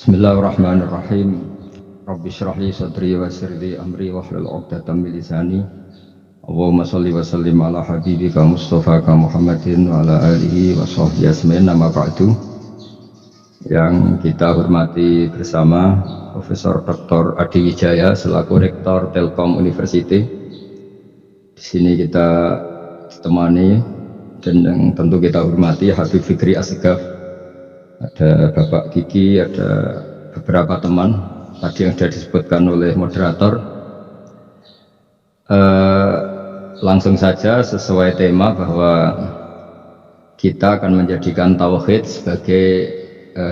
Bismillahirrahmanirrahim. Rabbi shrah li sadri wa yassir li amri wahlul 'uqdatam min lisani. Allahumma shalli wa sallim ala habibika Mustafaka Muhammadin wa ala alihi wa sahbihi ajmain. Nama ba'du. Yang kita hormati bersama Profesor Dr. Adi Wijaya selaku Rektor Telkom University. Di sini kita ditemani dan yang tentu kita hormati Habib Fikri Assegaf. Ada Bapak Kiki, ada beberapa teman tadi yang sudah disebutkan oleh moderator. Langsung saja sesuai tema bahwa kita akan menjadikan tauhid sebagai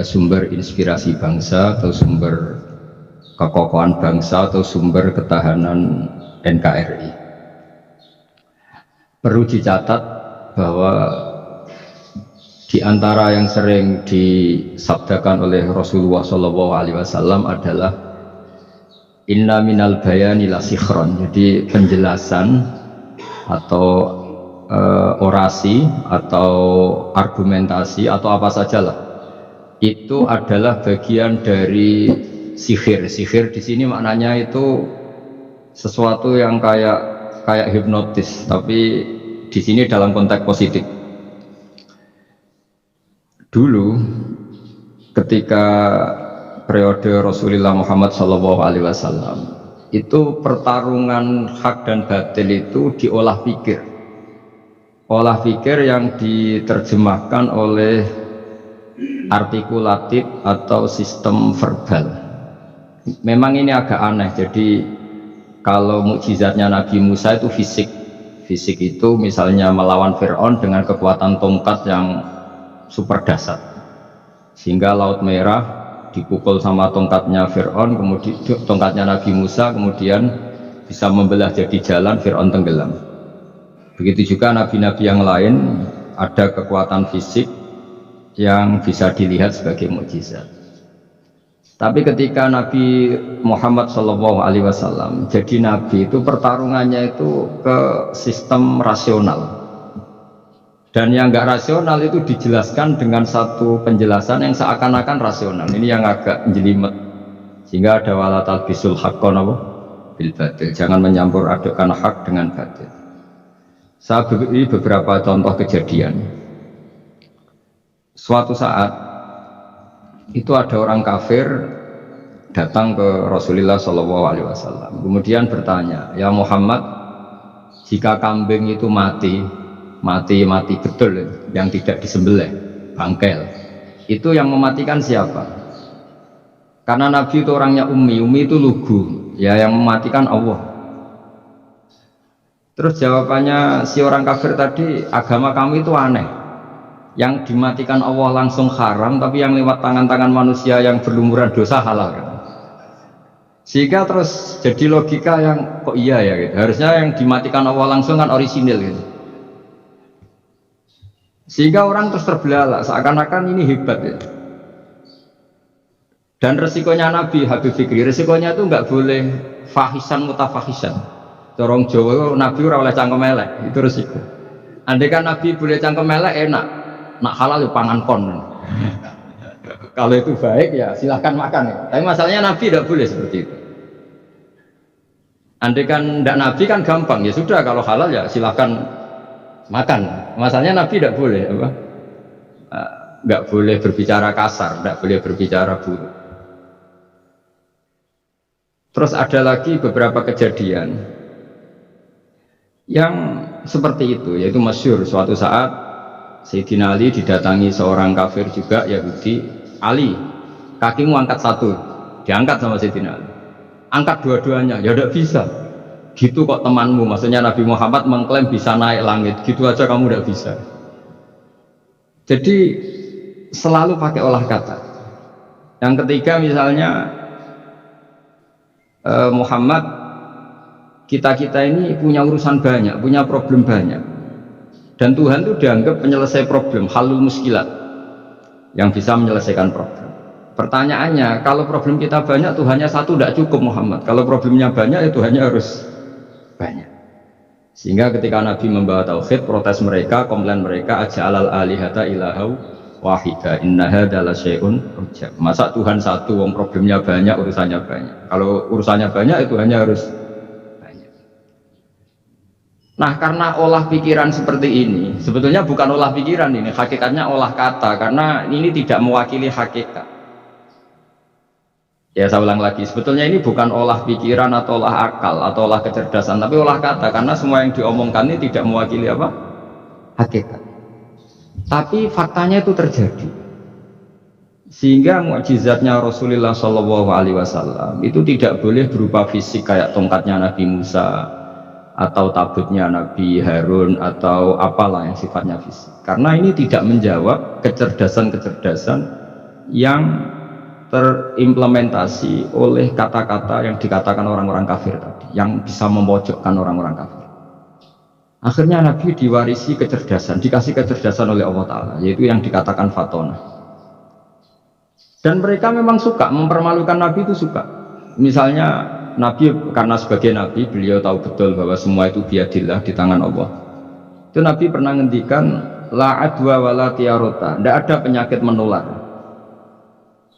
sumber inspirasi bangsa atau sumber kekokohan bangsa atau sumber ketahanan NKRI. Perlu dicatat bahwa di antara yang sering disabdakan oleh Rasulullah SAW adalah inna minal bayani la sikhron. Jadi penjelasan atau orasi atau argumentasi atau apa sajalah itu adalah bagian dari sihir. Sihir di sini maknanya itu sesuatu yang kayak hipnotis, tapi di sini dalam konteks positif. Dulu ketika periode Rasulullah Muhammad SAW itu pertarungan hak dan batil itu diolah pikir. Olah pikir yang diterjemahkan oleh artikulatif atau sistem verbal. Memang ini agak aneh. Jadi kalau mukjizatnya Nabi Musa itu fisik. Fisik itu misalnya melawan Fir'aun dengan kekuatan tongkat yang super dahsyat, sehingga Laut Merah dipukul sama tongkatnya Fir'aun, kemudian tongkatnya Nabi Musa, kemudian bisa membelah jadi jalan, Fir'aun tenggelam. Begitu juga nabi-nabi yang lain ada kekuatan fisik yang bisa dilihat sebagai mukjizat. Tapi ketika Nabi Muhammad SAW jadi nabi, itu pertarungannya itu ke sistem rasional. Dan yang nggak rasional itu dijelaskan dengan satu penjelasan yang seakan-akan rasional. Ini yang agak jelimet. Sehingga ada wala talbisul haqqo bil batil. Jangan menyampur adukkan hak dengan batil. Saya beri beberapa contoh kejadian. Suatu saat itu ada orang kafir datang ke Rasulullah SAW. Kemudian bertanya, ya Muhammad, jika kambing itu mati betul yang tidak disembelih, bangkel, itu yang mematikan siapa? Karena Nabi itu orangnya ummi itu lugu, ya yang mematikan Allah. Terus jawabannya si orang kafir tadi, agama kamu itu aneh, yang dimatikan Allah langsung haram, tapi yang lewat tangan-tangan manusia yang berlumuran dosa halal kan? Sehingga terus jadi logika yang kok iya ya gitu. Harusnya yang dimatikan Allah langsung kan orisinil gitu. Sehingga orang terus terbelalak, seakan-akan ini hebat ya. Dan resikonya Nabi Habib Fikri, resikonya itu nggak boleh fahisan mutafahisan. Corong Jawa Nabi ora oleh cangkem elek, itu resiko. Andai kan Nabi boleh cangkem elek enak, nak halal ya pangan kon. Kalau itu baik ya silahkan makan ya. Tapi masalahnya Nabi tidak boleh seperti itu. Andai kan tidak Nabi kan gampang, ya sudah kalau halal ya silahkan makan. Masalahnya Nabi tidak boleh apa? Nggak boleh berbicara kasar, nggak boleh berbicara buruk. Terus ada lagi beberapa kejadian yang seperti itu, yaitu masyhur suatu saat Sayyidina Ali didatangi seorang kafir juga Yahudi. Ali, kakimu angkat satu, diangkat sama Sayyidina Ali. Angkat dua-duanya, ya tidak bisa. Gitu kok temanmu, maksudnya Nabi Muhammad mengklaim bisa naik langit, gitu aja kamu tidak bisa. Jadi selalu pakai olah kata. Yang ketiga misalnya Muhammad, kita ini punya urusan banyak, punya problem banyak, dan Tuhan itu dianggap penyelesai problem, halul muskilat, yang bisa menyelesaikan problem. Pertanyaannya, kalau problem kita banyak, Tuhannya satu tidak cukup Muhammad. Kalau problemnya banyak, ya Tuhannya harus banyak. Sehingga ketika Nabi membawa tauhid, protes mereka, komplain mereka, aja'alal alihata ilahau wahida inna hadza la syai'un ujab. Masa Tuhan satu, wong problemnya banyak, urusannya banyak. Kalau urusannya banyak itu hanya harus banyak. Nah, karena olah pikiran seperti ini, sebetulnya bukan olah pikiran ini, hakikatnya olah kata, karena ini tidak mewakili hakikat. Ya saya ulang lagi, sebetulnya ini bukan olah pikiran atau olah akal atau olah kecerdasan, tapi olah kata, karena semua yang diomongkan ini tidak mewakili apa? Hakikat. Tapi faktanya itu terjadi. Sehingga mukjizatnya Rasulullah SAW itu tidak boleh berupa fisik kayak tongkatnya Nabi Musa atau tabutnya Nabi Harun atau apalah yang sifatnya fisik. Karena ini tidak menjawab kecerdasan-kecerdasan yang terimplementasi oleh kata-kata yang dikatakan orang-orang kafir tadi, yang bisa memojokkan orang-orang kafir. Akhirnya Nabi diwarisi kecerdasan, dikasih kecerdasan oleh Allah Ta'ala, yaitu yang dikatakan fatona. Dan mereka memang suka, mempermalukan Nabi itu suka. Misalnya Nabi, karena sebagai Nabi beliau tahu betul bahwa semua itu biadillah, di tangan Allah. Itu Nabi pernah ngendikan la adwa wala tiarota, tidak ada penyakit menular.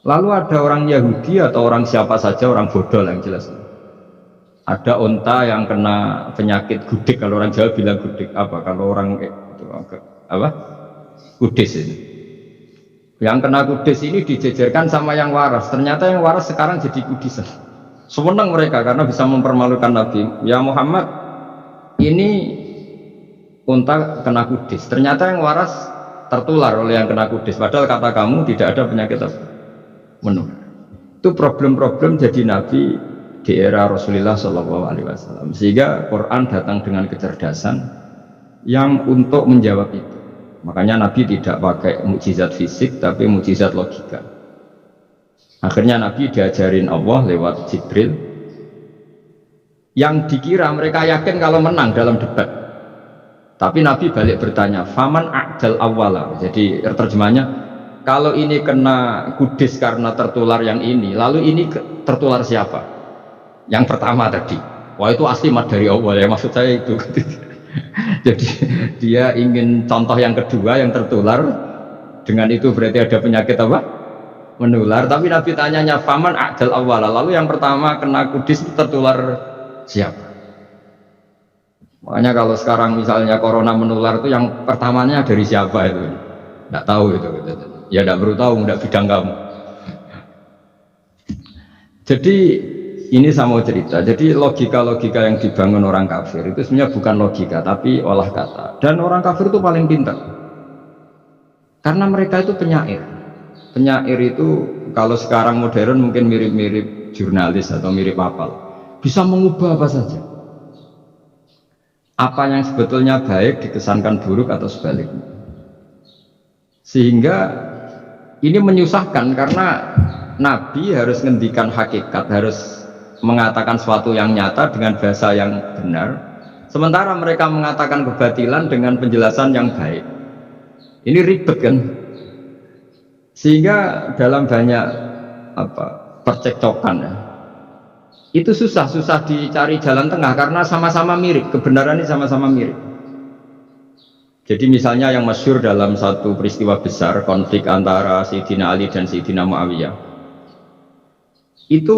Lalu ada orang Yahudi atau orang siapa saja, orang bodoh yang jelas, ada onta yang kena penyakit gudik, kalau orang Jawa bilang gudik apa, kalau orang itu apa, kudis ini. Yang kena kudis ini dijejerkan sama yang waras, ternyata yang waras sekarang jadi kudisan. Senang mereka karena bisa mempermalukan Nabi. Ya Muhammad, ini unta kena kudis, ternyata yang waras tertular oleh yang kena kudis, padahal kata kamu tidak ada penyakit apa menular. Itu problem-problem jadi Nabi di era Rasulullah SAW. Sehingga Quran datang dengan kecerdasan yang untuk menjawab itu. Makanya Nabi tidak pakai mukjizat fisik, tapi mukjizat logika. Akhirnya Nabi diajarin Allah lewat Jibril, yang dikira mereka yakin kalau menang dalam debat. Tapi Nabi balik bertanya, faman a'dal awwala. Jadi terjemahnya, kalau ini kena kudis karena tertular yang ini, lalu ini tertular siapa? Yang pertama tadi. Wah, itu asli mat dari Allah ya, maksud saya itu. Jadi dia ingin contoh yang kedua yang tertular, dengan itu berarti ada penyakit apa? Menular. Tapi Nabi tanyanya faman a'dal awwala, lalu yang pertama kena kudis tertular siapa? Makanya kalau sekarang misalnya corona menular itu yang pertamanya dari siapa itu? Tidak tahu itu. Ya tidak perlu tahu, tidak bidang kamu. Jadi ini saya mau cerita. Jadi logika-logika yang dibangun orang kafir itu sebenarnya bukan logika, tapi olah kata. Dan orang kafir itu paling pintar, karena mereka itu penyair. Penyair itu kalau sekarang modern mungkin mirip-mirip jurnalis atau mirip apal, bisa mengubah apa saja. Apa yang sebetulnya baik dikesankan buruk atau sebaliknya. Sehingga ini menyusahkan karena Nabi harus ngendikan hakikat, harus mengatakan sesuatu yang nyata dengan bahasa yang benar, sementara mereka mengatakan kebatilan dengan penjelasan yang baik. Ini ribet kan? Sehingga dalam banyak percekcokan ya, itu susah dicari jalan tengah karena sama-sama mirip, kebenaran ini sama-sama mirip. Jadi misalnya yang masyhur dalam satu peristiwa besar, konflik antara Sayyidina Ali dan Sayyidina Muawiyah, itu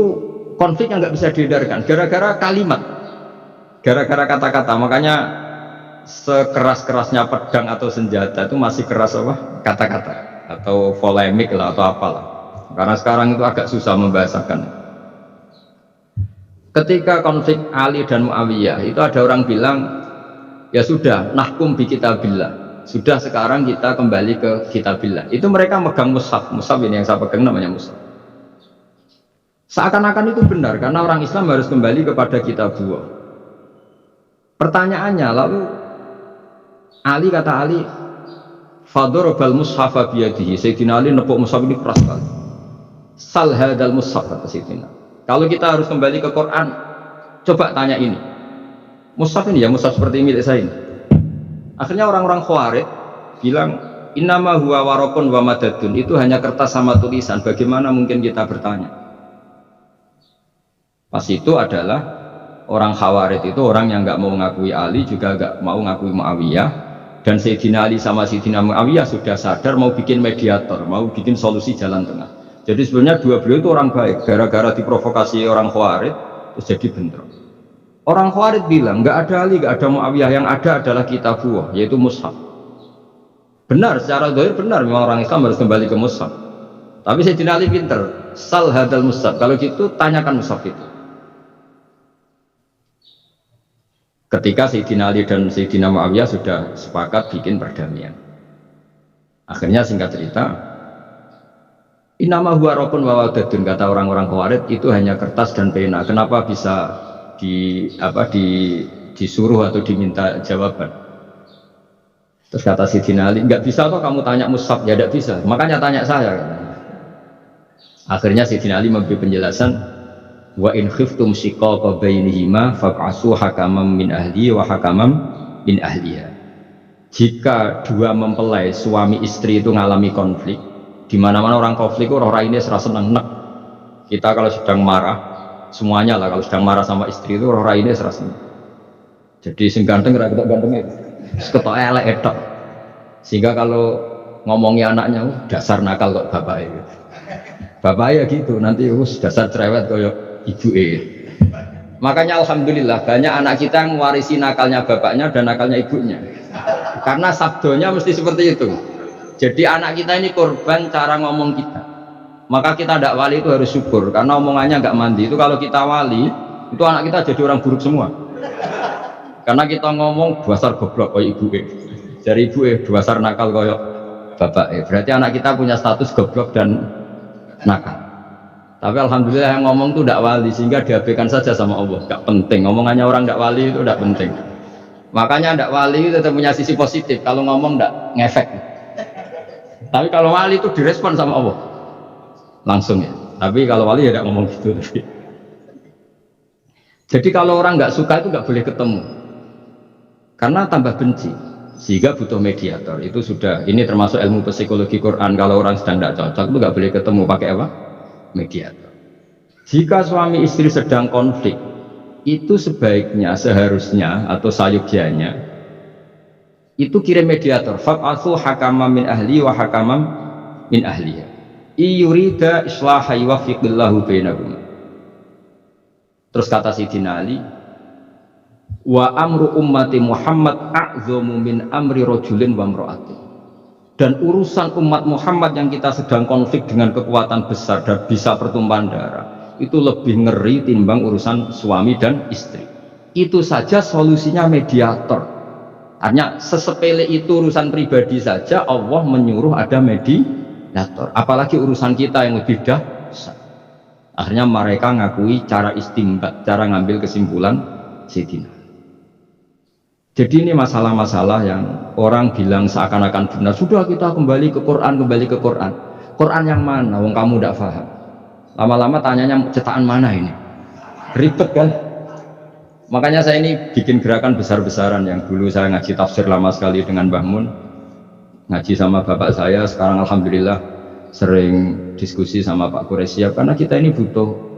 konflik yang nggak bisa dihindarkan gara-gara kalimat, gara-gara kata-kata. Makanya sekeras-kerasnya pedang atau senjata itu masih keras apa? Kata-kata atau polemik lah atau apalah. Karena sekarang itu agak susah membahasakan. Ketika konflik Ali dan Muawiyah itu ada orang bilang, ya sudah, nahkum bi kitabillah. Sudah, sekarang kita kembali ke kitabillah. Itu mereka megang mushaf. Mushaf ini yang saya pegang namanya mushaf. Seakan-akan itu benar karena orang Islam harus kembali kepada kitabullah. Pertanyaannya, lalu Ali kata Ali, fadharabal mushafa biyadihi. Sayyidina Ali nepuk mushaf ini keras sekali. Sal hadal mushaf kata Sayyidina. Kalau kita harus kembali ke Quran, coba tanya ini. Mushaf ini ya, mushaf seperti milik saya ini. Akhirnya orang-orang Khawarij bilang, innama huwa waraqun wa madadun, itu hanya kertas sama tulisan, bagaimana mungkin kita bertanya? Pas itu adalah orang Khawarij itu orang yang nggak mau mengakui Ali, juga nggak mau mengakui Muawiyah, Dan Sayyidina Ali sama Sayyidina Muawiyah sudah sadar mau bikin mediator, mau bikin solusi jalan tengah. Jadi sebenarnya dua beliau itu orang baik, gara-gara diprovokasi orang Khawarij terus jadi bentrok. Orang Khawarij bilang nggak ada Ali, nggak ada Muawiyah, yang ada adalah kitabullah, yaitu mushaf. Benar, secara zahir benar, memang orang Islam harus kembali ke mushaf. Tapi Sayyidina Ali pinter, sal hadal mushaf, kalau gitu tanyakan mushaf itu. Ketika Sayyidina Ali dan Sayyidina Muawiyah sudah sepakat bikin perdamaian. Akhirnya singkat cerita, innama huwa raqun wa wadadun, kata orang-orang Khawarij itu hanya kertas dan pena. Kenapa bisa disuruh atau diminta jawaban? Terus kata Sayyidina Ali, enggak bisa toh kamu tanya mushaf, ya enggak bisa. Makanya tanya saya. Akhirnya Sayyidina Ali memberi penjelasan, wa in khiftum shiqaqa bainihima fab'asu hakaman min ahli wa hakaman min ahliha. Jika dua mempelai suami istri itu ngalami konflik, di mana-mana orang konflik orang ini serasa seneng nek. Kita kalau sedang marah, semuanya lah kalau sedang marah sama istri itu orang ini serasa seneng. Jadi sing ganteng ra ketok gantenge, ketok elek etok. Sehingga kalau ngomongi anaknya, dasar nakal kok bapaknya. Bapaknya gitu, nanti dasar cerewet koyo ibu. Makanya alhamdulillah banyak anak kita yang mewarisi nakalnya bapaknya dan nakalnya ibunya, karena sabdonya mesti seperti itu. Jadi anak kita ini korban cara ngomong kita, maka kita tidak wali itu harus syukur, karena omongannya nggak mandi. Itu kalau kita wali, itu anak kita jadi orang buruk semua, karena kita ngomong dasar goblok koyo ibu, dari ibu dasar nakal koyo bapak. Berarti anak kita punya status goblok dan nakal. Tapi alhamdulillah yang ngomong itu tidak wali, sehingga diabaikan saja sama Allah. Gak penting, omongannya orang tidak wali itu tidak penting. Makanya tidak wali itu tetap punya sisi positif, kalau ngomong tidak ngefek. Tapi kalau wali itu direspon sama Allah langsung ya. Tapi kalau wali ya tidak ngomong gitu. Jadi kalau orang nggak suka itu nggak boleh ketemu, karena tambah benci. Sehingga butuh mediator. Itu sudah, ini termasuk ilmu psikologi Quran. Kalau orang sedang tidak cocok itu nggak boleh ketemu, pakai apa? Mediator. Jika suami istri sedang konflik, itu sebaiknya, seharusnya atau sayugyanya itu kirim mediator. Fab'atsu hakaman min ahli wa hakaman min ahliha. Iyurida islaha yuwaffiqillahu bainahum. Terus kata Sayyidina Ali, wa amru ummati Muhammad a'zamu min amri rajulin wa imra'atin. Dan urusan umat Muhammad yang kita sedang konflik dengan kekuatan besar dan bisa pertumpahan darah, itu lebih ngeri timbang urusan suami dan istri. Itu saja solusinya mediator. Hanya sesepele itu urusan pribadi saja Allah menyuruh ada mediator. Apalagi urusan kita yang lebih dahsyat. Akhirnya mereka ngakui cara istimbat, cara ngambil kesimpulan Sayyidina. Jadi ini masalah-masalah yang orang bilang seakan-akan benar. Sudah kita kembali ke Quran, kembali ke Quran. Quran yang mana? Wong kamu tidak paham. Lama-lama tanyanya cetakan mana ini? Ribet kan? Makanya saya ini bikin gerakan besar-besaran. Yang dulu saya ngaji tafsir lama sekali dengan Mbah Mun, ngaji sama bapak saya. Sekarang alhamdulillah sering diskusi sama Pak Quraisyah, karena kita ini butuh.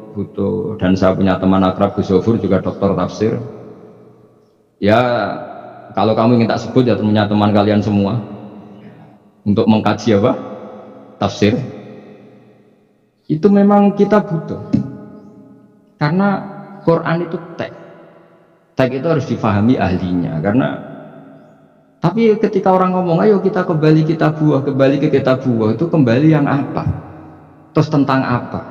Dan saya punya teman akrab Gus Zofur juga dokter tafsir. Ya kalau kamu ingin tak sebut ya punya teman kalian semua untuk mengkaji apa? Tafsir. Itu memang kita butuh, karena Quran itu teks itu harus difahami ahlinya. Karena tapi ketika orang ngomong ayo kita kembali kitabullah, kembali ke kitabullah, itu kembali yang apa? Terus tentang apa?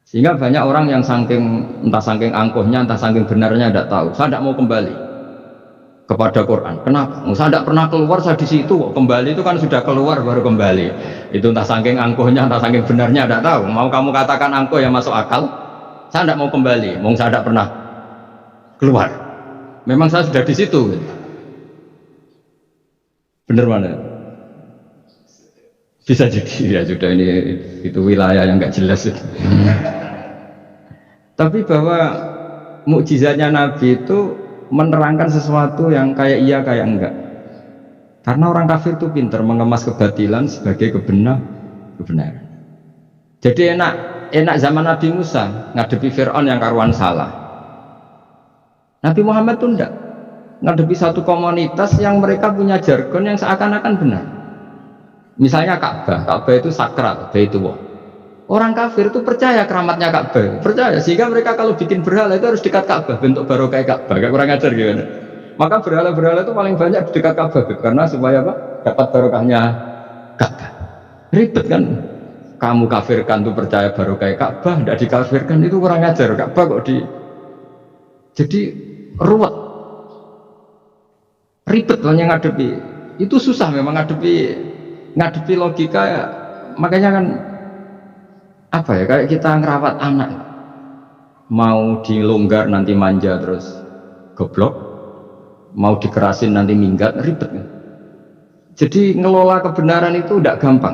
Sehingga banyak orang yang entah saking angkuhnya, entah saking benarnya tidak tahu. Saya tidak mau kembali kepada Quran. Kenapa? Saya tidak pernah keluar, saya di situ. Kembali itu kan sudah keluar baru kembali. Itu entah saking angkuhnya, entah saking benarnya tidak tahu. Mau kamu katakan angkuh yang masuk akal, saya tidak mau kembali. Saya tidak pernah keluar. Memang saya sudah di situ. Benar mana? Bisa jadi ya sudah, ini itu wilayah yang nggak jelas. Tapi bahwa mukjizatnya Nabi itu menerangkan sesuatu yang kayak iya kayak enggak. Karena orang kafir itu pintar mengemas kebatilan sebagai kebenaran. Jadi enak zaman Nabi Musa ngadepi Fir'aun yang karuan salah. Nabi Muhammad itu enggak. ngadepi satu komunitas yang mereka punya jargon yang seakan-akan benar. Misalnya Ka'bah itu sakral, Baitullah. Orang kafir itu percaya keramatnya Ka'bah, percaya, sehingga mereka kalau bikin berhala itu harus dekat Ka'bah, bentuk barokah Ka'bah. Gak kurang ajar gimana? Maka berhala-berhala itu paling banyak di dekat Ka'bah, karena supaya apa? Dapat barokahnya Ka'bah. Ribet kan? Kamu kafirkan tuh percaya barokah Ka'bah, tidak dikafirkan itu kurang ajar. Ka'bah kok jadi ruwet, ribet lah yang ngadepi. Itu susah memang ngadepi logika ya. Makanya kan apa ya, kayak kita ngerawat anak, mau dilonggar nanti manja terus goblok, mau dikerasin nanti minggat, ribet kan? Jadi ngelola kebenaran itu tidak gampang.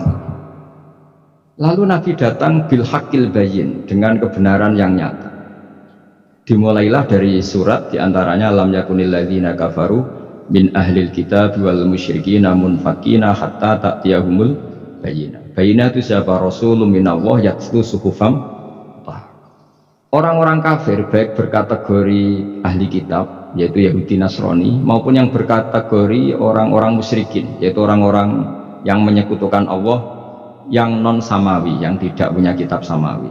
Lalu Nabi datang bil haqqil bayyin, dengan kebenaran yang nyata. Dimulailah dari surat diantaranya lam yakunil ladzina kafaru min ahlil kitab wal musyrikin munfakina hatta ta'tiyahumul bayyinah. Bayyinah itu siapa? Rasulun minallah yatlu suhufam. Orang-orang kafir baik berkategori ahli kitab yaitu Yahudi Nasrani maupun yang berkategori orang-orang musyrikin yaitu orang-orang yang menyekutukan Allah yang non samawi, yang tidak punya kitab samawi,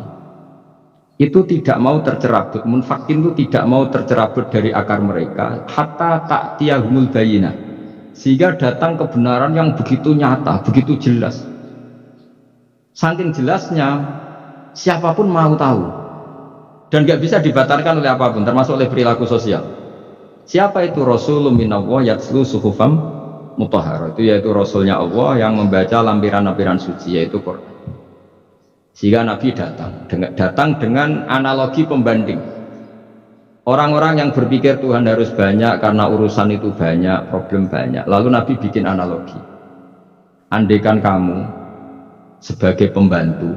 itu tidak mau tercerabut. Munfakin itu tidak mau tercerabut dari akar mereka hatta ta'tiyahumul bayyinah, sehingga datang kebenaran yang begitu nyata, begitu jelas. Saking jelasnya siapapun mau tahu dan gak bisa dibatalkan oleh apapun, termasuk oleh perilaku sosial. Siapa itu? Rasulun minallah yatlu suhufam mutahharah, itu yaitu Rasulnya Allah yang membaca lampiran-lampiran suci, yaitu Quran. Sehingga Nabi datang dengan analogi pembanding. Orang-orang yang berpikir Tuhan harus banyak karena urusan itu banyak, problem banyak. Lalu Nabi bikin analogi. Andaikan kamu sebagai pembantu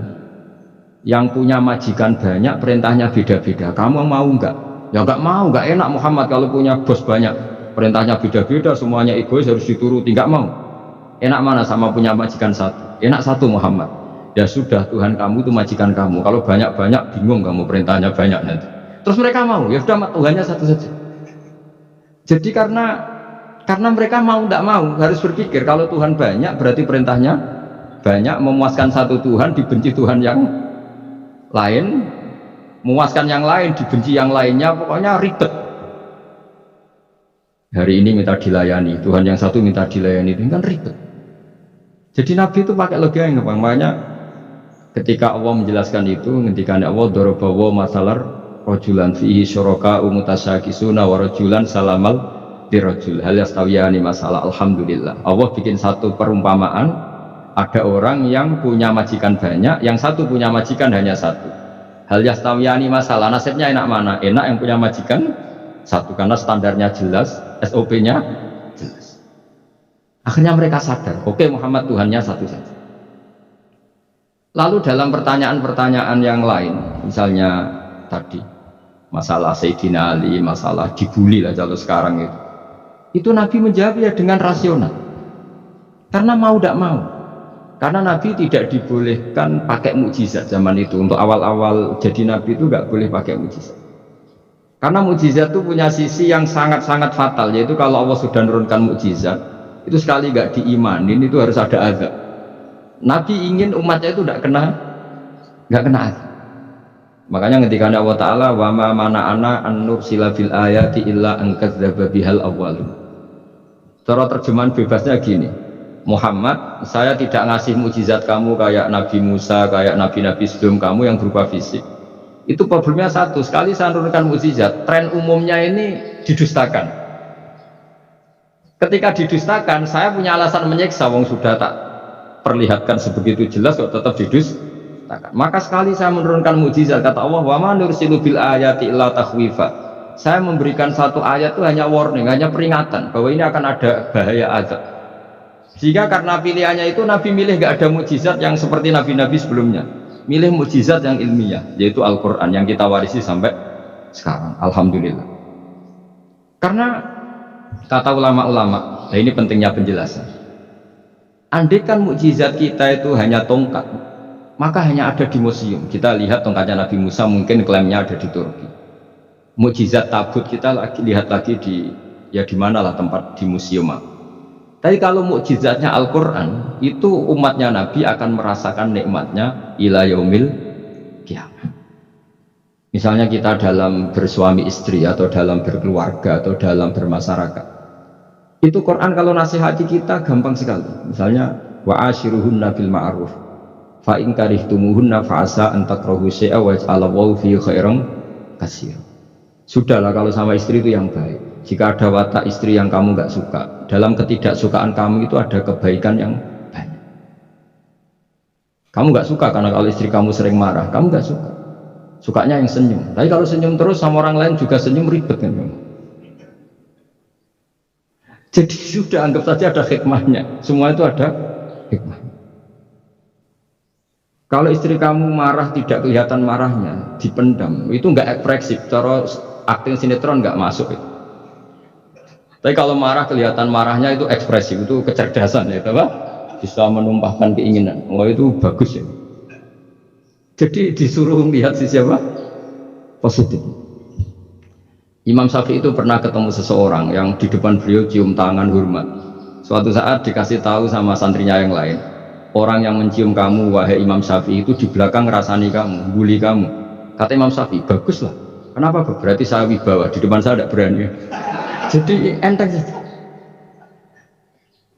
yang punya majikan banyak, perintahnya beda-beda, kamu mau enggak? Ya enggak mau, enggak enak Muhammad kalau punya bos banyak, perintahnya beda-beda, semuanya egois harus dituruti, enggak mau. Enak mana sama punya majikan satu? Enak satu Muhammad. Ya sudah, Tuhan kamu itu majikan kamu, kalau banyak-banyak bingung kamu, perintahnya banyak nanti. Terus mereka mau, ya sudah Tuhannya satu saja. Jadi karena mereka mau tidak mau, harus berpikir kalau Tuhan banyak berarti perintahnya banyak, memuaskan satu Tuhan dibenci Tuhan yang lain, memuaskan yang lain dibenci yang lainnya, pokoknya ribet. Hari ini minta dilayani, Tuhan yang satu minta dilayani, itu kan ribet. Jadi Nabi itu pakai logika yang gampang. Makanya ketika Allah menjelaskan itu, ketika Allah dorobawa masalar rojulan fihi syuraka umutasyakisuna wa rojulan salamal dirojul hal yastawiyani masalah. Alhamdulillah, Allah bikin satu perumpamaan, ada orang yang punya majikan banyak, yang satu punya majikan hanya satu. Hal yastawiyani masalah, nasibnya enak mana? Enak yang punya majikan satu, karena standarnya jelas, SOP-nya jelas. Akhirnya mereka sadar, oke, Muhammad Tuhannya satu saja. Lalu dalam pertanyaan-pertanyaan yang lain, misalnya tadi masalah Sayyidina Ali, masalah dibully lah kalau sekarang itu Nabi menjawab ya dengan rasional, karena mau tidak mau. Karena Nabi tidak dibolehkan pakai mukjizat zaman itu. Untuk awal-awal jadi Nabi itu nggak boleh pakai mukjizat, karena mukjizat itu punya sisi yang sangat-sangat fatal, yaitu kalau Allah sudah menurunkan mukjizat itu sekali nggak diimanin itu harus ada azab. Nabi ingin umatnya itu nggak kena azab. Makanya ketika Allah Ta'ala wa ma mana'ana an nursila bil ayati illa an kadzdzaba bihal awwalun. Cara terjemahan bebasnya gini, Muhammad, saya tidak ngasih mukjizat kamu kayak Nabi Musa, kayak nabi-nabi sebelum kamu yang berupa fisik. Itu problemnya satu, sekali saya menurunkan mukjizat, tren umumnya ini didustakan. Ketika didustakan, saya punya alasan menyiksa, wong sudah tak perlihatkan sebegitu jelas kok tetap didustakan. Maka sekali saya menurunkan mukjizat, kata Allah, wa ma nursilu bil ayati illa takhwifa. Saya memberikan satu ayat itu hanya warning, hanya peringatan bahwa ini akan ada bahaya azab. Sehingga karena pilihannya itu Nabi milih gak ada mukjizat yang seperti nabi-nabi sebelumnya, milih mukjizat yang ilmiah, yaitu Al-Quran yang kita warisi sampai sekarang, alhamdulillah. Karena kata ulama-ulama, nah ini pentingnya penjelasan. Andaikan mukjizat kita itu hanya tongkat, maka hanya ada di museum. Kita lihat tongkatnya Nabi Musa, mungkin klaimnya ada di Turki. Mukjizat tabut kita lihat lagi di ya di manalah tempat di museum. Tapi kalau mukjizatnya Al-Quran, itu umatnya Nabi akan merasakan nikmatnya ila yaumil kiamah. Misalnya kita dalam bersuami istri atau dalam berkeluarga atau dalam bermasyarakat, itu Quran kalau nasihati kita gampang sekali. Misalnya wa ashiruhunna bil ma'ruf fa in karihtumuhunna fa asa an takrahu syai'a wa yaj'alallahu fi khairan katsira. Sudahlah kalau sama istri itu yang baik. Jika ada watak istri yang kamu nggak suka, dalam ketidaksukaan kamu itu ada kebaikan yang banyak. Kamu nggak suka karena kalau istri kamu sering marah, kamu nggak suka. Sukanya yang senyum. Tapi kalau senyum terus sama orang lain juga senyum, ribet kan? Jadi sudah anggap saja ada hikmahnya. Semua itu ada hikmah. Kalau istri kamu marah tidak kelihatan marahnya, dipendam, itu nggak ekspresif. Cara akting sinetron nggak masuk itu. Tapi kalau marah kelihatan marahnya itu ekspresif, itu kecerdasan ya, apa? Bisa menumpahkan keinginan. Wah itu bagus ya. Jadi disuruh lihat si siapa? Positif. Imam Syafi'i itu pernah ketemu seseorang yang di depan beliau cium tangan hormat. Suatu saat dikasih tahu sama santrinya yang lain, orang yang mencium kamu wahai Imam Syafi'i itu di belakang ngerasani kamu, bully kamu. Kata Imam Syafi'i, baguslah. Kenapa? Berarti saya wibawa, di depan saya tidak berani. Jadi enteng saja.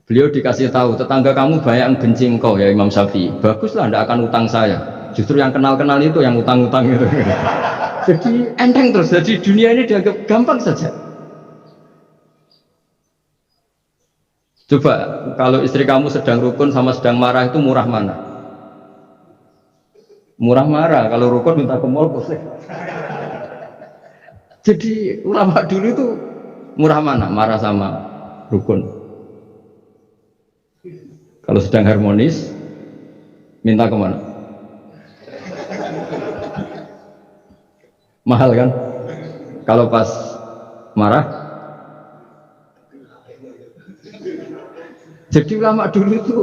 Beliau dikasih tahu, tetangga kamu banyak yang benci engkau ya Imam Syafi'i. Baguslah, tidak akan utang saya. Justru yang kenal-kenal itu yang utang-utang itu. Jadi enteng terus. Jadi dunia ini dianggap gampang saja. Coba kalau istri kamu sedang rukun sama sedang marah itu murah mana? Murah marah. Kalau rukun minta ke mall boleh. Jadi ulama dulu itu murah mana? Marah sama rukun. Kalau sedang harmonis, minta kemana? Mahal kan? Kalau pas marah? Jadi ulama dulu itu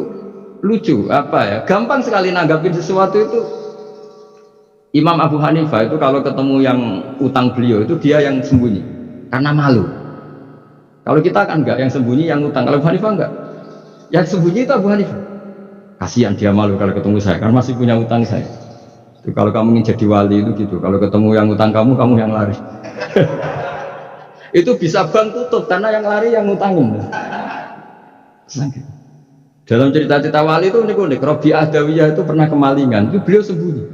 lucu, apa ya? Gampang sekali nanggapin sesuatu itu. Imam Abu Hanifah itu kalau ketemu yang utang beliau itu dia yang sembunyi karena malu. Kalau kita kan enggak yang sembunyi, yang utang. Kalau Abu Hanifah enggak. Yang sembunyi itu Abu Hanifah. Kasihan dia malu kalau ketemu saya, karena masih punya utang saya. Itu kalau kamu ingin jadi wali itu gitu. Kalau ketemu yang utang kamu yang lari. Itu bisa bank tutup karena yang lari yang utangin. Dalam cerita-cerita wali itu unik-unik. Robi Adawiyah itu pernah kemalingan, itu beliau sembunyi.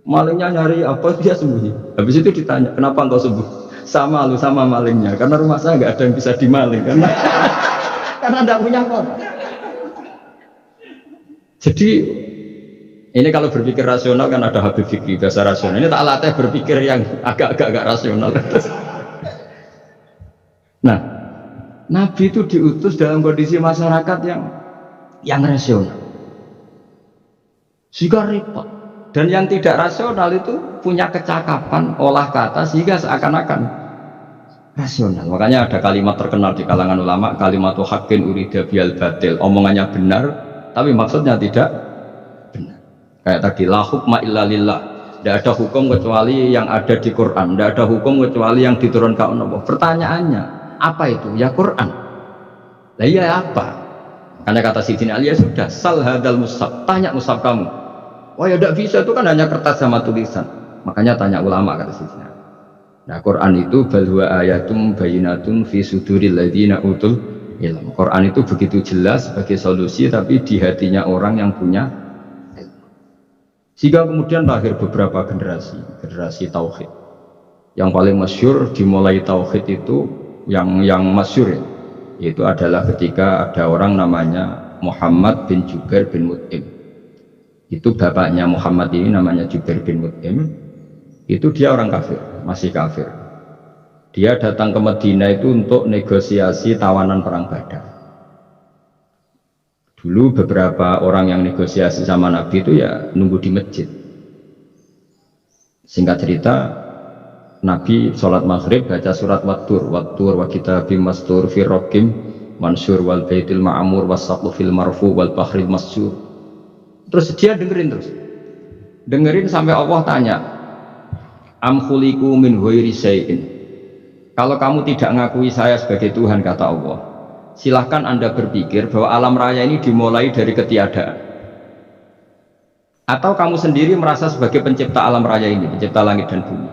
Malingnya nyari apa, dia sembunyi. Habis itu ditanya, kenapa engkau sembunyi? Sama lu sama malingnya, karena rumah saya nggak ada yang bisa dimaling karena tidak punya kota. Jadi ini kalau berpikir rasional kan ada Habib Fikri bahasa rasional. Ini tak latih berpikir yang agak-agak rasional. Nah, Nabi itu diutus dalam kondisi masyarakat yang rasional, sehingga repot. Dan yang tidak rasional itu punya kecakapan olah kata sehingga seakan-akan rasional. Makanya ada kalimat terkenal di kalangan ulama, kalimatu haqqin urida bihal batil. Omongannya benar, tapi maksudnya tidak benar. Kayak tadi, la hukma illa lillah. Tidak ada hukum kecuali yang ada di Quran. Tidak ada hukum kecuali yang diturunkan Allah. Pertanyaannya, apa itu? Ya Quran. Lah iya apa? Karena kata Sidin Ali, ya sudah, sal hadal mushaf. Tanya mushaf kamu. Oh ya tidak bisa, itu kan hanya kertas sama tulisan. Makanya tanya ulama kata Sidin Ali. Nah Quran itu balwa ayatum bayinatun fi suduril ladina utul ilm. Quran itu begitu jelas sebagai solusi, tapi di hatinya orang yang punya ilmu. Sehingga kemudian lahir beberapa generasi tauhid. Yang paling masyhur dimulai tauhid itu yang masyhur ya, yaitu adalah ketika ada orang namanya Muhammad bin Jubair bin Mut'im. Itu bapaknya Muhammad ini namanya Jubair bin Mut'im. Itu dia orang kafir, masih kafir. Dia datang ke Madinah itu untuk negosiasi tawanan perang Badar. Dulu beberapa orang yang negosiasi sama Nabi itu ya nunggu di masjid. Singkat cerita, Nabi sholat maghrib baca surat Wattur wa kitabim mastur fi rokim mansur wal baitil ma'amur wasaqlu fil marfu wal bahril masyur. Terus dia dengerin sampai Allah tanya, am khuliqu min ghairi syai'in Kalau kamu tidak ngakui saya sebagai Tuhan, kata Allah, silahkan Anda berpikir bahwa alam raya ini dimulai dari ketiadaan. Atau kamu sendiri merasa sebagai pencipta alam raya ini, pencipta langit dan bumi.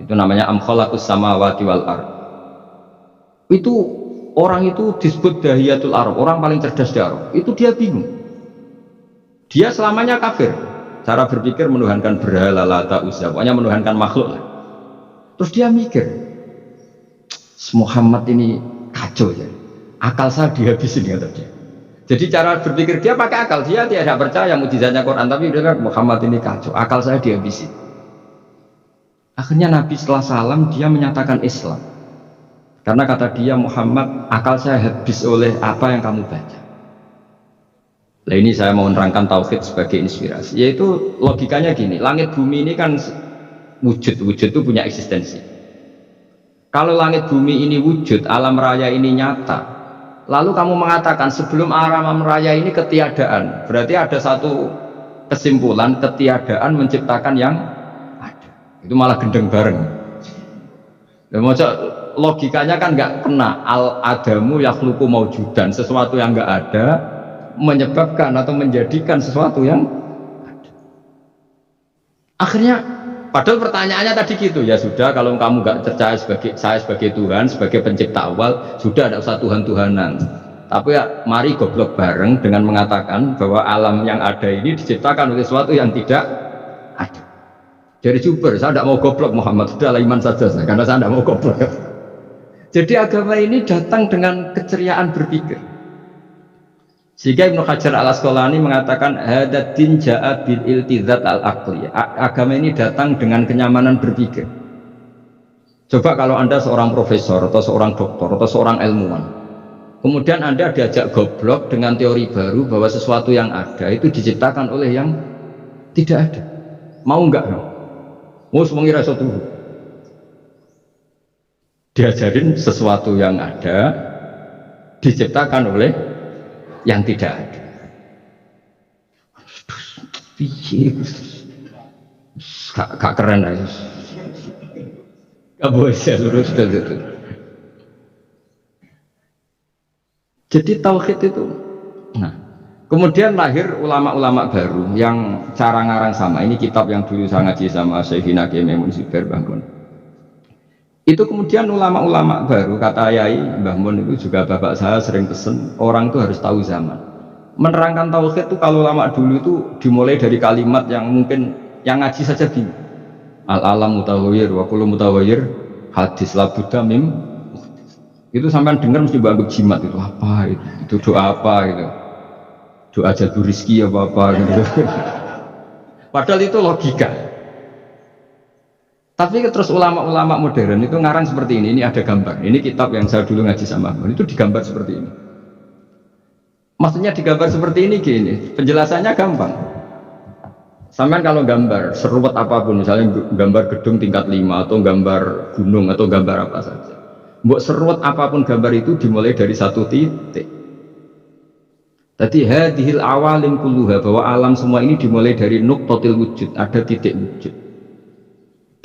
Itu namanya am khalaqus samawati wal ardh. Itu orang itu disebut dahiyatul Arab, orang paling cerdas di Arab. Itu dia bingung. Dia selamanya kafir. Cara berpikir menuhankan berhala, Lata, Uzza, pokoknya menuhankan makhluk lah. Terus dia mikir, Muhammad ini kacau ya. Akal saya dihabisin kata dia. Jadi cara berpikir dia pakai akal, dia tidak percaya mukjizatnya Quran, tapi dia bilang Muhammad ini kacau, akal saya dihabisin. Akhirnya Nabi setelah salam dia menyatakan Islam. Karena kata dia Muhammad, akal saya habis oleh apa yang kamu baca. Nah ini saya mau menerangkan tauhid sebagai inspirasi. Yaitu logikanya gini, langit bumi ini kan wujud itu punya eksistensi. Kalau langit bumi ini wujud, alam raya ini nyata, lalu kamu mengatakan sebelum alam raya ini ketiadaan, berarti ada satu kesimpulan ketiadaan menciptakan yang ada. Itu malah gendeng bareng. Logikanya kan nggak kena. Al adamu yakhluqu maujudan, sesuatu yang nggak ada menyebabkan atau menjadikan sesuatu yang ada. Akhirnya padahal pertanyaannya tadi gitu, ya sudah kalau kamu nggak percaya saya sebagai Tuhan, sebagai pencipta awal, sudah ada usah Tuhan-Tuhanan. Tapi ya mari goblok bareng dengan mengatakan bahwa alam yang ada ini diciptakan oleh sesuatu yang tidak ada. Dari Juber, saya tidak mau goblok Muhammad, sudah iman saja saya, karena saya tidak mau goblok. Jadi agama ini datang dengan keceriaan berpikir. Sehingga Ibnu Hajar al-Asqalani mengatakan hadatin ja'a bil iltizat al-aqli. Agama ini datang dengan kenyamanan berpikir. Coba kalau Anda seorang profesor atau seorang doktor atau seorang ilmuwan, kemudian Anda diajak goblok dengan teori baru bahwa sesuatu yang ada itu diciptakan oleh yang tidak ada. Mau enggak? Mau mengira sesuatu. Diajarin sesuatu yang ada diciptakan oleh yang tidak ada. Gak keren aja. Gak boleh lurus itu. Jadi tauhid itu. Nah, kemudian lahir ulama-ulama baru yang cara ngarang sama. Ini kitab yang dulu saya ngaji sama Syekhina Kiai Maimun Zubair Bangun. Itu kemudian ulama-ulama baru, kata Yai Mbah Mun itu juga bapak saya sering pesen, orang itu harus tahu zaman. Menerangkan tauhid itu kalau ulama dulu itu dimulai dari kalimat yang mungkin yang ngaji saja bingung. Al-alam mutawwir wa kullu mutawwir hadis la budda mim. Itu sampean dengar mesti bangun jimat itu apa itu? Itu doa apa gitu. Doa jalur rezeki apa gitu. Padahal itu logika. Tapi terus ulama-ulama modern itu ngarang seperti ini ada gambar. Ini kitab yang saya dulu ngaji sama Ahmad, itu digambar seperti ini. Maksudnya digambar seperti ini gini, penjelasannya gampang. Sampai kalau gambar seruat apapun, misalnya gambar gedung tingkat 5 atau gambar gunung atau gambar apa saja. Mbok seruat apapun gambar itu dimulai dari satu titik. Tadi hadhil awalim kulluha, bahwa alam semua ini dimulai dari nuqtatil wujud, ada titik wujud.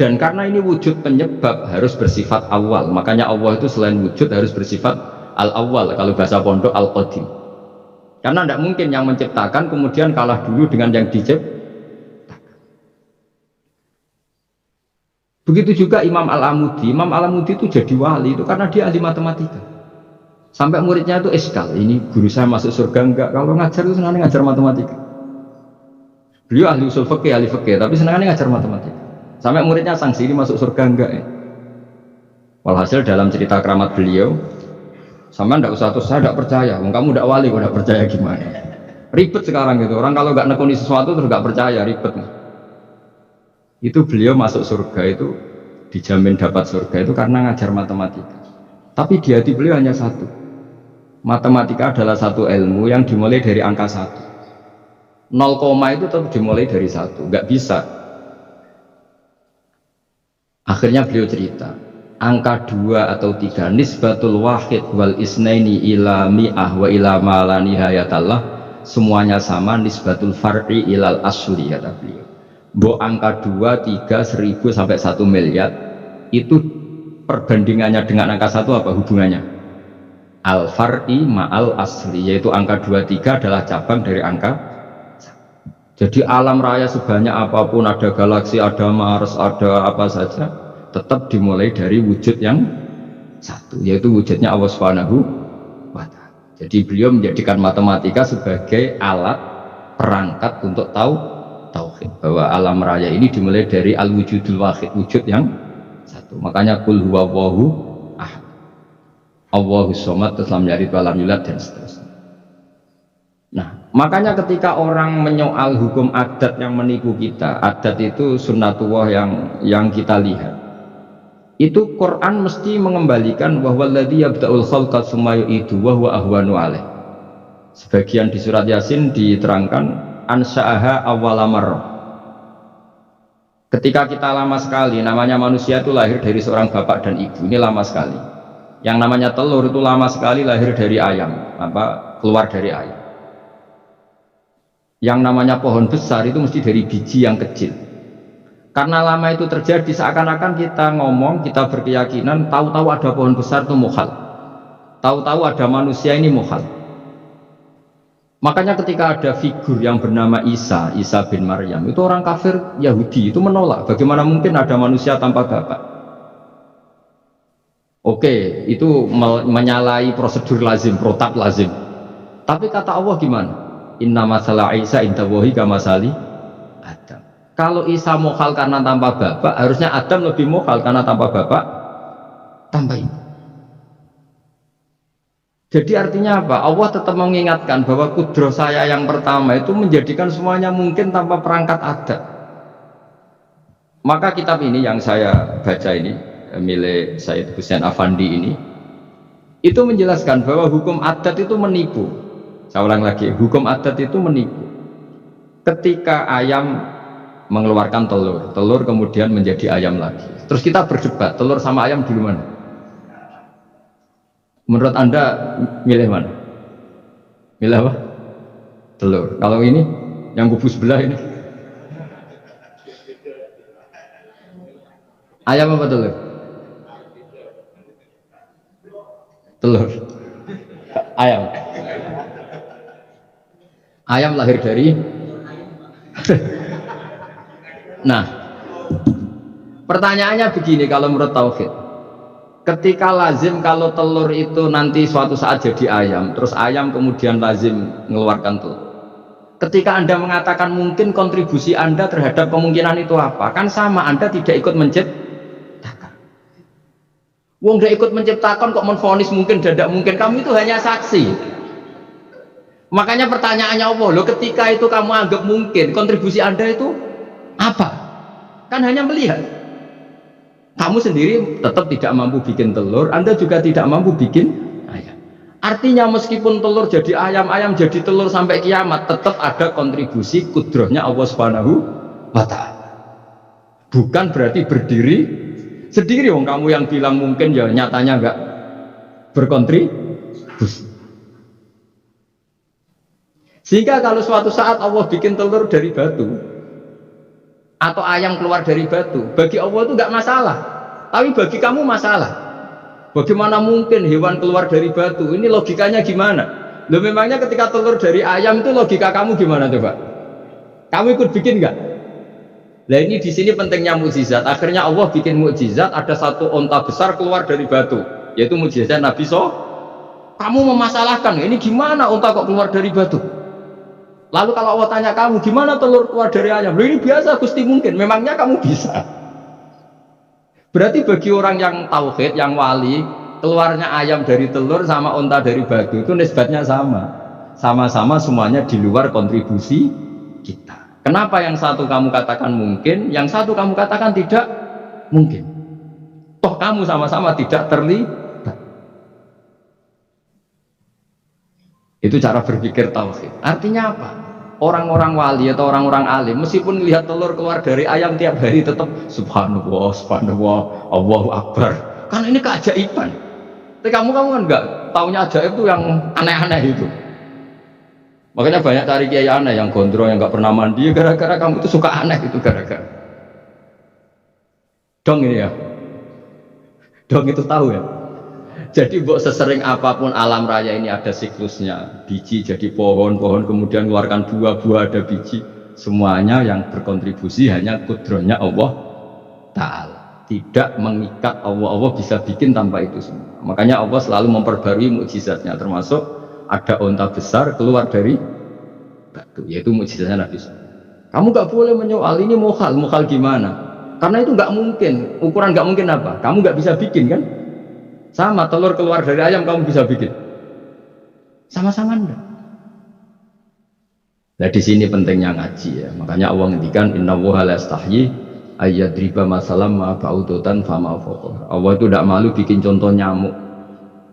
Dan karena ini wujud penyebab harus bersifat awal, makanya Allah itu selain wujud harus bersifat al-awwal, kalau bahasa pondok al-qadim. Karena tidak mungkin yang menciptakan kemudian kalah dulu dengan yang diciptakan. Begitu juga Imam Al-Amudi. Imam Al-Amudi itu jadi wali itu karena dia ahli matematika. Sampai muridnya itu eskal, ini guru saya masuk surga enggak? Kalau ngajar itu senangnya ngajar matematika. Beliau ahli usul fikih, ahli fikih, tapi senangnya ngajar matematika. Sampai muridnya sanksi, ini masuk surga enggak ya? Walhasil dalam cerita keramat beliau, sama ndak usah terus saya tidak percaya, kamu tidak wali, tidak percaya gimana? Ribet sekarang gitu, orang kalau nggak nekuni sesuatu terus nggak percaya, ribet. Itu beliau masuk surga itu dijamin dapat surga itu karena ngajar matematika. Tapi di hati beliau hanya satu, matematika adalah satu ilmu yang dimulai dari angka 1. 0, itu tetap dimulai dari 1, nggak bisa. Akhirnya beliau cerita, angka 2 atau 3 nisbatul wahid wal isnaini ila mi'ah wa ila ma la nihayatallah, semuanya sama, nisbatul far'i ilal asyuri, kata beliau. Angka 2, 3, 1000 sampai 1 miliar itu perbandingannya dengan angka 1 apa hubungannya? Al-far'i ma'al asli, yaitu angka 23 adalah cabang dari angka 1. Jadi alam raya sebanyak apapun, ada galaksi, ada Mars, ada apa saja, tetap dimulai dari wujud yang 1, yaitu wujudnya Allah Subhanahu wa ta'ala. Jadi beliau menjadikan matematika sebagai alat perangkat untuk tahu tauhid, bahwa alam raya ini dimulai dari al-wujudul wahid, wujud yang 1. Makanya qul huwallahu ahad, Allahus somad, terus lam yalid wa lam yulad, dan seterusnya. Nah, makanya ketika orang menyoal hukum adat yang menipu kita, adat itu sunnatullah yang kita lihat, itu Quran mesti mengembalikan bahwa alladzi yabda'ul khalqa tsumma yu'idu wa huwa ahwanu alaih. Sebagian di surat Yasin diterangkan ansha'aha awwala marrah. Ketika kita lama sekali, namanya manusia itu lahir dari seorang bapak dan ibu, ini lama sekali. Yang namanya telur itu lama sekali lahir dari ayam, keluar dari ayam. Yang namanya pohon besar itu mesti dari biji yang kecil. Karena lama itu terjadi, seakan-akan kita ngomong, kita berkeyakinan tahu-tahu ada pohon besar itu mukhal, tahu-tahu ada manusia ini mukhal. Makanya ketika ada figur yang bernama Isa bin Maryam, itu orang kafir Yahudi itu menolak, bagaimana mungkin ada manusia tanpa bapak. Oke, itu menyalahi prosedur lazim, protap lazim. Tapi kata Allah gimana? Inna masalah Isa indallahi kamasali Adam. Kalau Isa mukhal karena tanpa bapak, harusnya Adam lebih mukhal karena tanpa bapak, tanpa ibu. Jadi artinya apa? Allah tetap mengingatkan bahwa kudroh saya yang pertama itu menjadikan semuanya mungkin tanpa perangkat adat. Maka kitab ini yang saya baca ini, milik Said Hussein Afandi ini, itu menjelaskan bahwa hukum adat itu menipu. Saya ulang lagi, hukum adat itu menipu. Ketika ayam mengeluarkan telur, telur kemudian menjadi ayam lagi. Terus kita berdebat, telur sama ayam dulu mana? Menurut Anda milih mana? Milih apa? Telur. Kalau ini, yang kubu sebelah ini, ayam apa telur? Telur. Ayam. Ayam lahir dari Nah, pertanyaannya begini, kalau menurut tauhid, ketika lazim kalau telur itu nanti suatu saat jadi ayam, terus ayam kemudian lazim mengeluarkan telur, ketika Anda mengatakan mungkin, kontribusi Anda terhadap kemungkinan itu apa? Kan sama, Anda tidak ikut menciptakan. Wong tidak ikut menciptakan kok menvonis mungkin dan tidak mungkin, kamu itu hanya saksi. Makanya pertanyaannya Allah, loh, ketika itu kamu anggap mungkin, kontribusi Anda itu apa? Kan hanya melihat. Kamu sendiri tetap tidak mampu bikin telur, Anda juga tidak mampu bikin ayam. Artinya meskipun telur jadi ayam, ayam jadi telur sampai kiamat, tetap ada kontribusi kudrohnya Allah Subhanahu wa ta'ala. Bukan berarti berdiri sendiri. Wong kamu yang bilang mungkin, ya nyatanya enggak berkontribusi. Sehingga kalau suatu saat Allah bikin telur dari batu atau ayam keluar dari batu, bagi Allah itu enggak masalah. Tapi bagi kamu masalah. Bagaimana mungkin hewan keluar dari batu? Ini logikanya gimana? Loh, memangnya ketika telur dari ayam itu logika kamu gimana coba? Kamu ikut bikin enggak? Nah, ini di sini pentingnya mukjizat. Akhirnya Allah bikin mukjizat, ada satu onta besar keluar dari batu, yaitu mukjizat Nabi Kamu memasalahkan, ini gimana onta kok keluar dari batu? Lalu kalau Allah tanya kamu, gimana telur keluar dari ayam? Loh, ini biasa Gusti mungkin, memangnya kamu bisa? Berarti bagi orang yang tauhid, yang wali, keluarnya ayam dari telur sama onta dari batu itu nisbatnya sama. Sama-sama semuanya di luar kontribusi kita. Kenapa yang satu kamu katakan mungkin, yang satu kamu katakan tidak mungkin? Toh kamu sama-sama tidak terlibat. Itu cara berpikir tauhid. Artinya apa? Orang-orang wali atau orang-orang alim, meskipun lihat telur keluar dari ayam tiap hari, tetap subhanallah, subhanallah, Allahu Akbar. Karena ini keajaiban. Tapi kamu kan enggak taunya ajaib itu yang aneh-aneh itu. Makanya banyak cari kiai aneh yang gondrong, yang enggak pernah mandi, gara-gara kamu itu suka aneh itu, gara-gara. Dong ini ya. Dong itu tahu ya. Jadi buat sesering apapun alam raya ini ada siklusnya. Biji jadi pohon, pohon kemudian keluarkan buah, buah ada biji. Semuanya yang berkontribusi hanya kudrohnya Allah Ta'ala. Tidak mengikat Allah. Allah bisa bikin tanpa itu semua. Makanya Allah selalu memperbarui mukjizatnya. Termasuk ada onta besar keluar dari batu. Yaitu mukjizatnya Nabi SAW. Kamu gak boleh menyoal ini mukhal. Mukhal gimana? Karena itu gak mungkin. Ukuran gak mungkin apa? Kamu gak bisa bikin kan? Sama telur keluar dari ayam kamu bisa bikin. Sama-sama enggak. Nah di sini pentingnya ngaji ya. Makanya Allah ngendikan innallaha la yastahyi ayyadriba masalam ma ba'udatan fama fawqa. Allah itu tidak malu bikin contoh nyamuk.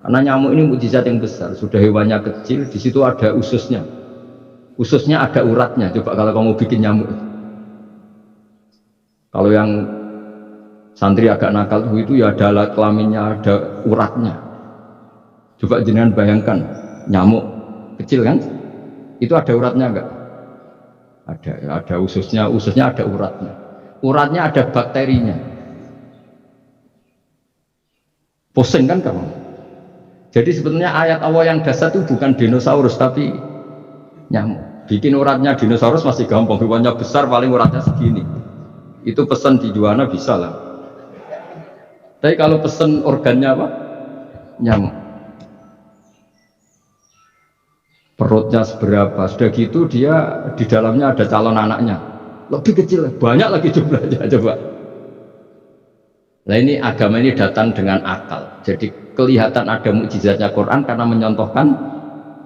Karena nyamuk ini mukjizat yang besar. Sudah hewannya kecil, di situ ada ususnya. Ususnya ada uratnya. Coba kalau kamu bikin nyamuk. Kalau yang santri agak nakal itu ya ada alat kelaminnya, ada uratnya. Coba jenengan bayangkan nyamuk kecil kan? Itu ada uratnya enggak? Ada ususnya ada uratnya. Uratnya ada bakterinya. Pusing kan kamu? Jadi sebetulnya ayat Allah yang dasar itu bukan dinosaurus tapi nyamuk. Bikin uratnya dinosaurus masih gampang, hewannya besar paling uratnya segini. Itu pesan di Juwana bisa lah. Tapi kalau pesen organnya apa? Nyamuk. Perutnya seberapa? Sudah gitu dia di dalamnya ada calon anaknya. Lebih kecil, banyak lagi jumlahnya. Coba. Nah ini agama ini datang dengan akal. Jadi kelihatan ada mukjizatnya Quran karena menyontohkan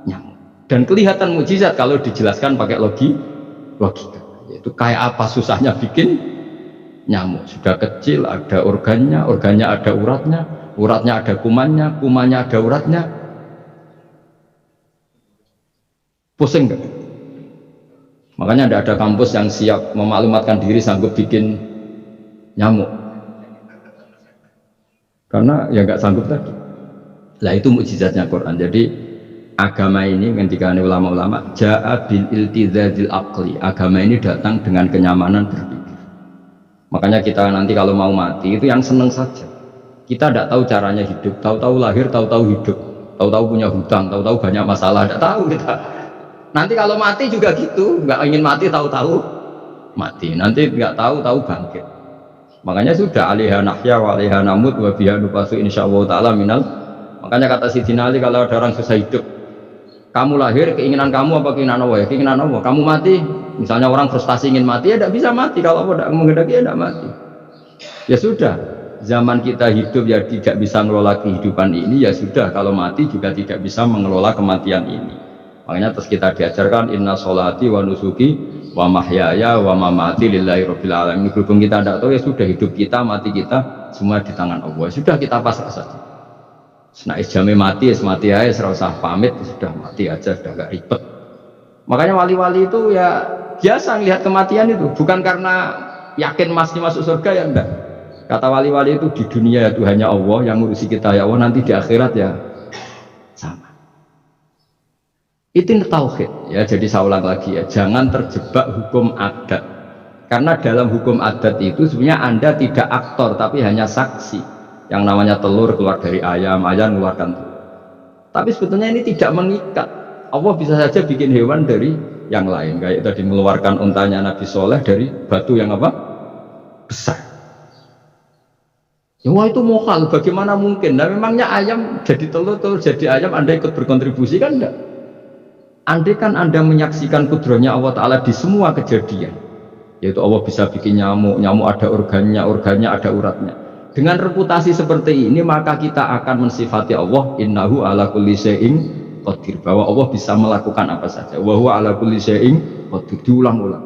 nyamuk. Dan kelihatan mukjizat kalau dijelaskan pakai logika. Yaitu kayak apa susahnya bikin nyamuk. Sudah kecil, ada organnya, organnya ada uratnya, uratnya ada kumannya, kumannya ada uratnya. Pusing gak? Makanya tidak ada kampus yang siap memaklumatkan diri sanggup bikin nyamuk. Karena ya nggak sanggup tadi. Lah itu mukjizatnya Quran. Jadi agama ini ketika ulama-ulama ja'a bil iltizazil aqli. Agama ini datang dengan kenyamanan berpikir. Makanya kita nanti kalau mau mati itu yang seneng saja. Kita tidak tahu caranya hidup, tahu-tahu lahir, tahu-tahu hidup, tahu-tahu punya hutang, tahu-tahu banyak masalah, tidak tahu kita. Nanti kalau mati juga gitu, nggak ingin mati tahu-tahu mati. Nanti nggak tahu-tahu bangkit. Makanya sudah alaiha nahya wa alaiha namut wa biha nubasu insyaallah taala minal. Makanya kata Sidina Ali kalau ada orang susah hidup, kamu lahir keinginan kamu apa keinginan Allah? Ya keinginan Allah. Kamu mati, misalnya orang frustasi ingin mati ya tidak bisa mati. Kalau Allah tidak menghendaki ya tidak mati. Ya sudah, zaman kita hidup ya tidak bisa mengelola kehidupan ini ya sudah. Kalau mati juga tidak bisa mengelola kematian ini. Makanya terus kita diajarkan inna sholati wa nusuki wa mahyaya wa mamati lillahi rabbil alamin. Berhubung kita tidak tahu ya sudah hidup kita, mati kita semua di tangan Allah. Sudah kita pasrah saja. Nah jamnya mati aja, serasa pamit sudah mati aja, sudah gak ribet. Makanya wali-wali itu ya biasa melihat kematian itu, bukan karena yakin masih masuk surga ya enggak. Kata wali-wali itu di dunia itu hanya Allah yang ngurusi kita ya Allah, nanti di akhirat ya sama. Itu tauhid ya. Jadi saya ulang lagi ya, jangan terjebak hukum adat. Karena dalam hukum adat itu sebenarnya Anda tidak aktor tapi hanya saksi. Yang namanya telur keluar dari ayam, ayam mengeluarkan telur. Tapi sebetulnya ini tidak mengikat. Allah bisa saja bikin hewan dari yang lain. Kayak tadi mengeluarkan untanya Nabi Soleh dari batu yang apa? Besar. Ya wah itu mukhal, bagaimana mungkin? Nah memangnya ayam jadi telur, telur jadi ayam, Anda ikut berkontribusi kan enggak? Andai kan Anda menyaksikan kudrohnya Allah Ta'ala di semua kejadian, yaitu Allah bisa bikin nyamuk, nyamuk ada organnya, organnya ada uratnya. Dengan reputasi seperti ini maka kita akan mensifati Allah innahu ala kulli syai'in qadir, bahwa Allah bisa melakukan apa saja. Wa huwa ala kulli syai'in qadir, diulang-ulang.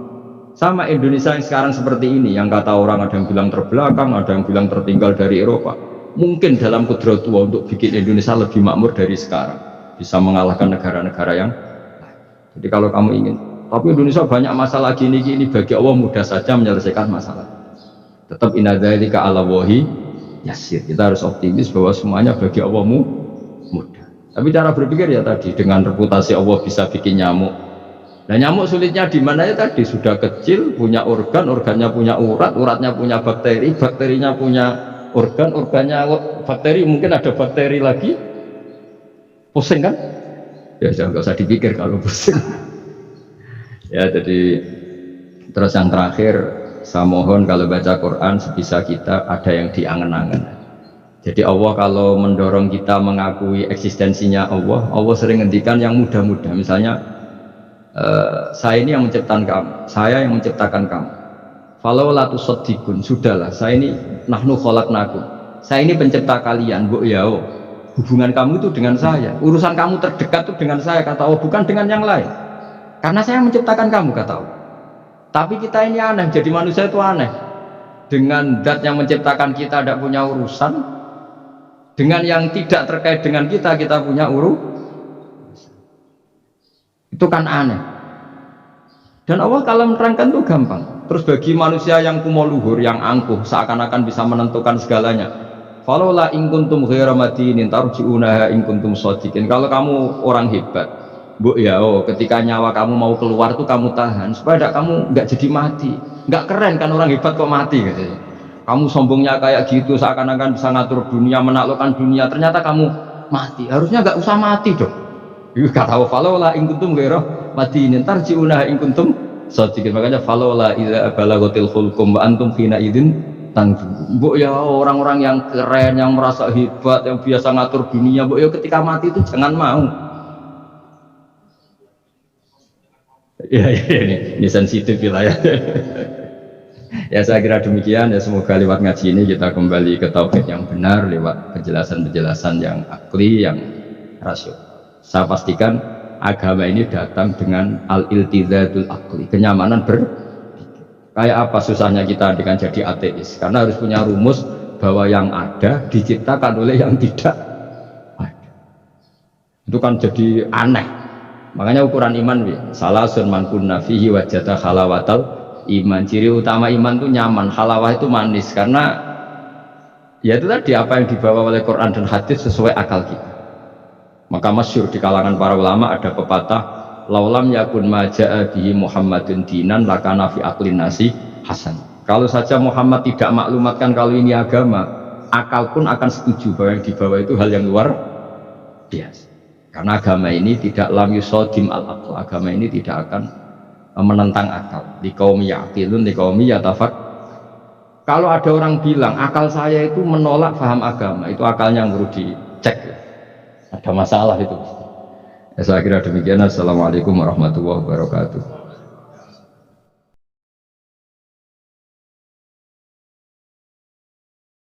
Sama Indonesia yang sekarang seperti ini, yang kata orang ada yang bilang terbelakang, ada yang bilang tertinggal dari Eropa. Mungkin dalam kudrat Allah untuk bikin Indonesia lebih makmur dari sekarang, bisa mengalahkan negara-negara yang lain. Jadi kalau kamu ingin, tapi Indonesia banyak masalah gini-gini, bagi Allah mudah saja menyelesaikan masalah. Tetap inna dzalika 'ala Allahi yasir. Kita harus optimis bahwa semuanya bagi Allah mudah. Tapi cara berpikir ya tadi, dengan reputasi Allah bisa bikin nyamuk. Nah nyamuk sulitnya di mana ya tadi, sudah kecil, punya organ, organnya punya urat, uratnya punya bakteri, bakterinya punya organnya bakteri, mungkin ada bakteri lagi, pusing kan? Ya jangan, nggak usah dipikir kalau pusing. Ya jadi terus yang terakhir, saya mohon kalau baca Quran sebisa kita ada yang diangen-angen. Jadi Allah kalau mendorong kita mengakui eksistensinya Allah, Allah sering ngendikan yang mudah-mudah. Misalnya saya ini yang menciptakan kamu, saya yang menciptakan kamu. Falau la tusaddiqun, sudahlah, saya ini nahnu khalaqnakum, saya ini pencipta kalian, bu ya, hubungan kamu itu dengan saya, urusan kamu terdekat itu dengan saya, kata Allah, bukan dengan yang lain, karena saya menciptakan kamu, kata Allah. Tapi kita ini aneh, jadi manusia itu aneh, dengan zat yang menciptakan kita tidak punya urusan, dengan yang tidak terkait dengan kita punya urusan, itu kan aneh. Dan Allah kalau menerangkan itu gampang. Terus bagi manusia yang kumoluhur, yang angkuh, seakan-akan bisa menentukan segalanya, falaula in kuntum ghaira madinin tarji'unaha in kuntum shadiqin. Kalau kamu orang hebat, bu ya, ketika nyawa kamu mau keluar tuh kamu tahan supaya kamu nggak jadi mati. Nggak keren kan orang hebat kok mati katanya. Kamu sombongnya kayak gitu, seakan-akan bisa ngatur dunia, menaklukkan dunia, ternyata kamu mati. Harusnya nggak usah mati dong. Kata falaula in kuntum ghaira madinin tarji'unaha in kuntum shadiqin. Makanya falaula idza balaghatil khulqum wa antum hina idzin tanzurun. Bu ya, orang-orang yang keren, yang merasa hebat, yang biasa ngatur dunia, bu ya, ketika mati itu jangan mau. Ya, ini sensitif wilayah. Ya saya kira demikian ya, semoga lewat ngaji ini kita kembali ke tauhid yang benar lewat penjelasan-penjelasan yang akli, yang rasional. Saya pastikan agama ini datang dengan al-iltizatul akli, kenyamanan kayak apa susahnya kita dengan jadi ateis, karena harus punya rumus bahwa yang ada diciptakan oleh yang tidak ada. Itu kan jadi aneh. Makanya ukuran iman salasun man kunna fihi wajada halawatal iman. Ciri utama iman itu nyaman, halawah itu manis, karena ya itu tadi apa yang dibawa oleh Quran dan hadis sesuai akal kita. Maka masyhur di kalangan para ulama ada pepatah, laulam yakun maja'a bihi Muhammadun dinan lakana fi aqlin nasi hasan. Kalau saja Muhammad tidak maklumatkan kalau ini agama, akal pun akan setuju bahwa yang dibawa itu hal yang luar biasa. Karena agama ini tidak lam yusodim al-aql, agama ini tidak akan menentang akal. Liqaumi yaqilun liqaumi yatafak. Kalau ada orang bilang akal saya itu menolak paham agama, itu akalnya yang perlu dicek. Ada masalah itu. Ya, saya kira demikian. Assalamualaikum warahmatullahi wabarakatuh.